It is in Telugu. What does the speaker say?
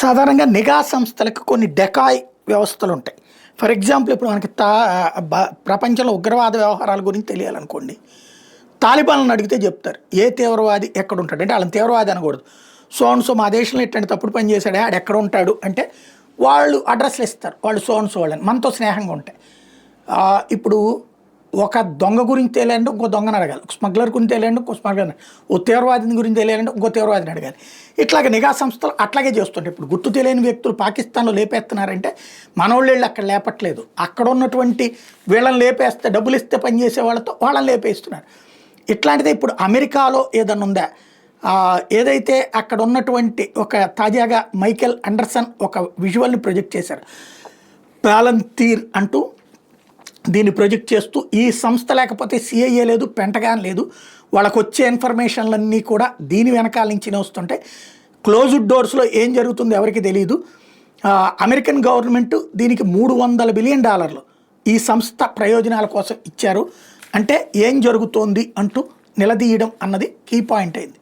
సాధారణంగా నిఘా సంస్థలకు కొన్ని డెకాయ్ వ్యవస్థలు ఉంటాయి. ఫర్ ఎగ్జాంపుల్ ఇప్పుడు మనకి ప్రపంచంలో ఉగ్రవాద వ్యవహారాల గురించి తెలియాలనుకోండి, తాలిబాన్లను అడిగితే చెప్తారు ఏ తీవ్రవాది ఎక్కడ ఉంటాడు అంటే వాళ్ళని తీవ్రవాది అనకూడదు. సో మా దేశంలో ఎట్లాంటి తప్పుడు పని చేశాడే ఆడు ఎక్కడ ఉంటాడు అంటే వాళ్ళు అడ్రస్లు ఇస్తారు, వాళ్ళు సో వాళ్ళని మనతో స్నేహంగా ఉంటాయి. ఇప్పుడు ఒక దొంగ గురించి తెలియాలంటే ఇంకో దొంగని అడగాలి, స్మగ్లర్ గురించి తెలియాలంటే ఇంకో స్మగ్లర్, ఓ తీవ్రవాదిని గురించి తెలియాలంటే ఇంకో తీవ్రవాదిని అడగాలి. ఇట్లాగే నిఘా సంస్థలు అట్లాగే చేస్తుంటాయి. ఇప్పుడు గుర్తు తెలియని వ్యక్తులు పాకిస్తాన్లో లేపేస్తున్నారంటే మనోళ్ళు వెళ్ళి అక్కడ లేపట్లేదు, అక్కడ ఉన్నటువంటి వీళ్ళని లేపేస్తే డబ్బులు ఇస్తే పనిచేసే వాళ్ళతో వాళ్ళని లేపేస్తున్నారు. ఇట్లాంటిదే ఇప్పుడు అమెరికాలో ఏదన్నా ఉందా, ఏదైతే అక్కడ ఉన్నటువంటి ఒక తాజాగా మైకెల్ అండర్సన్ ఒక విజువల్ని ప్రొజెక్ట్ చేశారు, పాలంతీర్ అంటూ దీన్ని ప్రొజెక్ట్ చేస్తూ ఈ సంస్థ లేకపోతే సిఐఏ లేదు, పెంటగాన్ లేదు, వాళ్ళకు వచ్చే ఇన్ఫర్మేషన్లన్నీ కూడా దీని వెనకాల నుంచినే వస్తుంటాయి. క్లోజ్డ్ డోర్స్లో ఏం జరుగుతుందో ఎవరికి తెలియదు. అమెరికన్ గవర్నమెంట్ దీనికి $300 బిలియన్ ఈ సంస్థ ప్రయోజనాల కోసం ఇచ్చారు. అంటే ఏం జరుగుతోంది అంటూ నిలదీయడం అన్నది కీ పాయింట్ అయింది.